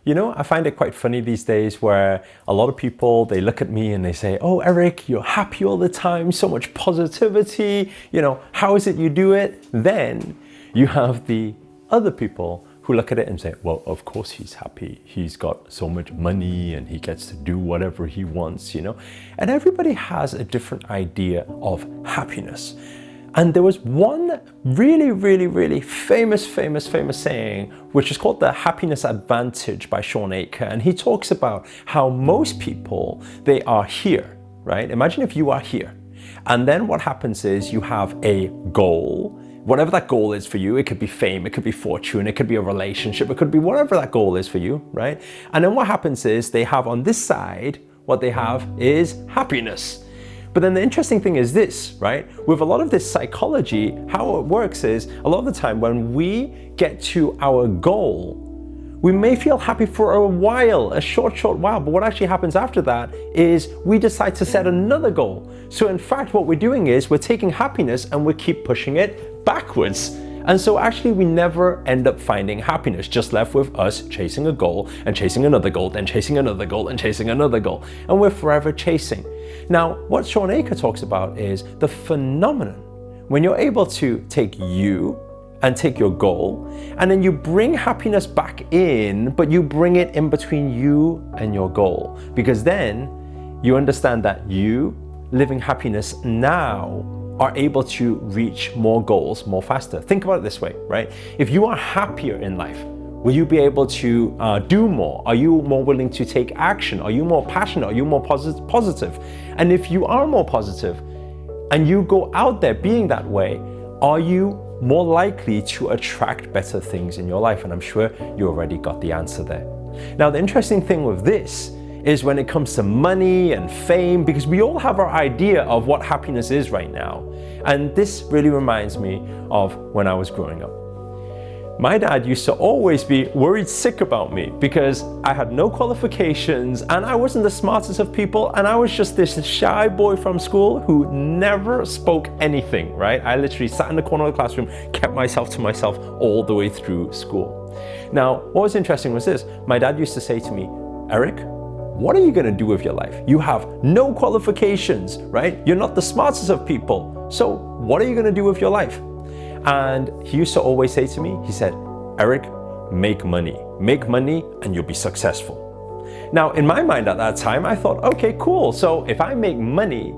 You know, I find it quite funny these days where a lot of people, they look at me and they say, oh, Eric, you're happy all the time, so much positivity, you know, how is it you do it? Then you have the other people who look at it and say, well, of course he's happy. He's got so much money and he gets to do whatever he wants, you know? And everybody has a different idea of happiness. And there was one really famous saying, which is called the happiness advantage by Shawn Achor. And he talks about how most people, they are here, right? Imagine if you are here. And then what happens is you have a goal, whatever that goal is for you. It could be fame, it could be fortune, it could be a relationship, it could be whatever that goal is for you, right? And then what happens is they have on this side, what they have is happiness. But then the interesting thing is this, right? With a lot of this psychology, how it works is a lot of the time when we get to our goal, we may feel happy for a while, a short while, but what actually happens after that is we decide to set another goal. So in fact, what we're doing is we're taking happiness and we keep pushing it backwards. And so actually we never end up finding happiness, just left with us chasing a goal and chasing another goal, then chasing another goal and chasing another goal. And we're forever chasing. Now, what Shawn Achor talks about is the phenomenon when you're able to take you and take your goal, and then you bring happiness back in, but you bring it in between you and your goal. Because then you understand that you living happiness now are able to reach more goals more faster. Think about it this way, right? If you are happier in life, will you be able to do more? Are you more willing to take action? Are you more passionate? Are you more positive? And if you are more positive and you go out there being that way, are you more likely to attract better things in your life? And I'm sure you already got the answer there. Now, the interesting thing with this is when it comes to money and fame, because we all have our idea of what happiness is right now. And this really reminds me of when I was growing up. My dad used to always be worried sick about me because I had no qualifications and I wasn't the smartest of people, and I was just this shy boy from school who never spoke anything, right? I literally sat in the corner of the classroom, kept myself to myself all the way through school. Now, what was interesting was this. My dad used to say to me, Eric, what are you going to do with your life? You have no qualifications, right? You're not the smartest of people. So what are you going to do with your life? And he used to always say to me, he said, Eric, make money and you'll be successful. Now, in my mind at that time, I thought, okay, cool. So if I make money,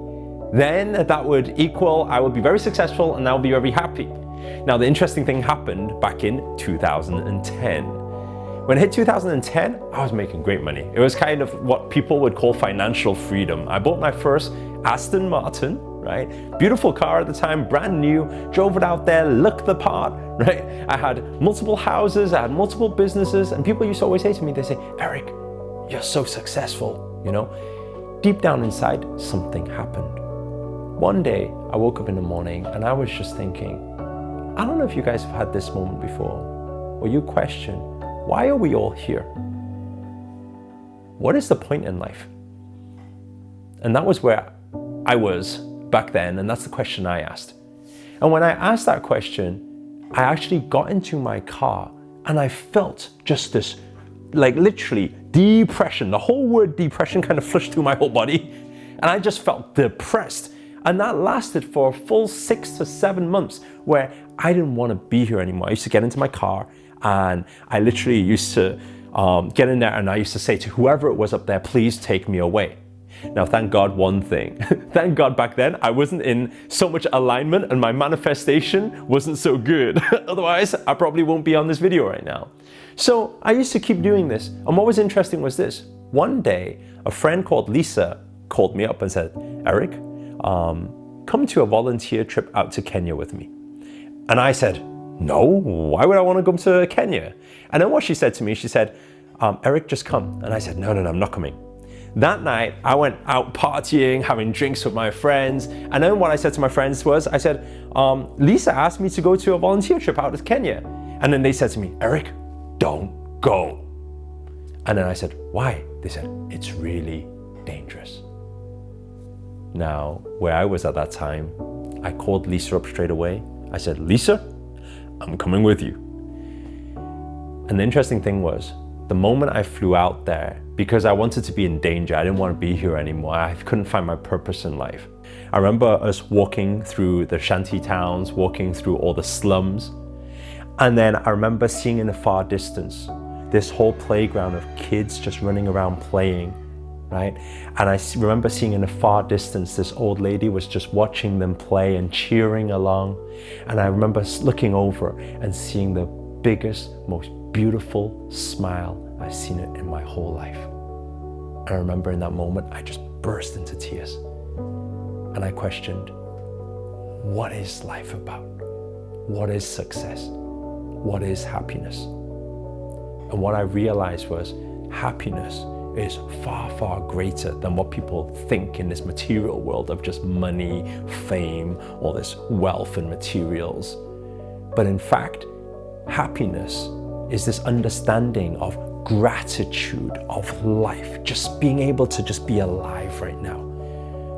then that would equal, I would be very successful and I'll be very happy. Now, the interesting thing happened back in 2010. When it hit 2010, I was making great money. It was kind of what people would call financial freedom. I bought my first Aston Martin, right? Beautiful car at the time, brand new, drove it out there, looked the part, right? I had multiple houses, I had multiple businesses, and people used to always say to me, they say, Eric, you're so successful, you know? Deep down inside, something happened. One day, I woke up in the morning and I was just thinking, I don't know if you guys have had this moment before, where you question, why are we all here? What is the point in life? And that was where I was back then, and that's the question I asked. And when I asked that question, I actually got into my car and I felt just this, like literally depression. The whole word depression kind of flushed through my whole body, and I just felt depressed. And that lasted for a full 6 to 7 months where I didn't want to be here anymore. I used to get into my car and I literally used to get in there and I used to say to whoever it was up there, please take me away. Now, thank God one thing. Thank God back then I wasn't in so much alignment and my manifestation wasn't so good. Otherwise, I probably won't be on this video right now. So I used to keep doing this. And what was interesting was this. One day, a friend called Lisa called me up and said, Eric, come to a volunteer trip out to Kenya with me. And I said, no, why would I want to come to Kenya? And then what she said to me, she said, Eric, just come. And I said, no, I'm not coming. That night, I went out partying, having drinks with my friends. And then what I said to my friends was, I said, Lisa asked me to go to a volunteer trip out to Kenya. And then they said to me, Eric, don't go. And then I said, why? They said, it's really dangerous. Now, where I was at that time, I called Lisa up straight away. I said, Lisa, I'm coming with you. And the interesting thing was, The moment I flew out there, because I wanted to be in danger, I didn't want to be here anymore. I couldn't find my purpose in life. I remember us walking through the shanty towns, walking through all the slums. And then I remember seeing in the far distance, this whole playground of kids just running around playing, right? And I remember seeing in the far distance, this old lady was just watching them play and cheering along. And I remember looking over and seeing the biggest, most beautiful smile I've seen it in my whole life. And I remember in that moment, I just burst into tears. And I questioned, what is life about? What is success? What is happiness? And what I realized was happiness is far, far greater than what people think in this material world of just money, fame, all this wealth and materials. But in fact, happiness is this understanding of gratitude of life, just being able to just be alive right now.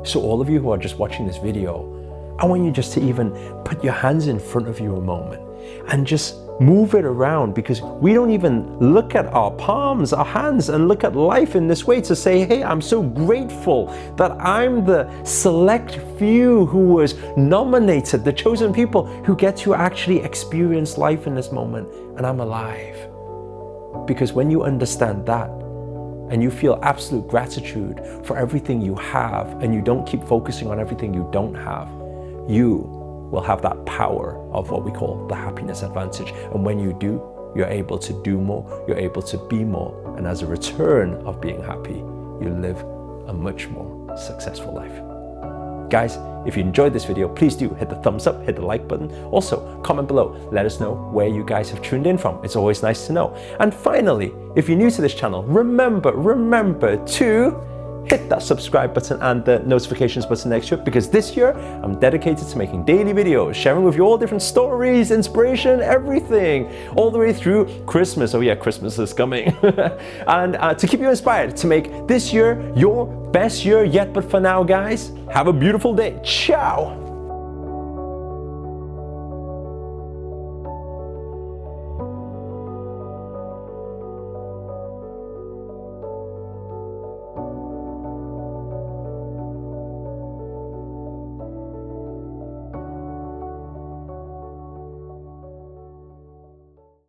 So all of you who are just watching this video, I want you just to even put your hands in front of you a moment and just move it around, because we don't even look at our palms, our hands, and look at life in this way to say, hey, I'm so grateful that I'm the select few who was nominated, the chosen people who get to actually experience life in this moment, and I'm alive. Because when you understand that, and you feel absolute gratitude for everything you have, and you don't keep focusing on everything you don't have, you will have that power of what we call the happiness advantage. And when you do, you're able to do more, you're able to be more. And as a return of being happy, you live a much more successful life. Guys, if you enjoyed this video, please do hit the thumbs up, hit the like button. Also, comment below, let us know where you guys have tuned in from. It's always nice to know. And finally, if you're new to this channel, remember to hit that subscribe button and the notifications button next to it, because this year I'm dedicated to making daily videos, sharing with you all different stories, inspiration, everything, all the way through Christmas. Oh yeah, Christmas is coming. And to keep you inspired to make this year your best year yet. But for now, guys, have a beautiful day. Ciao.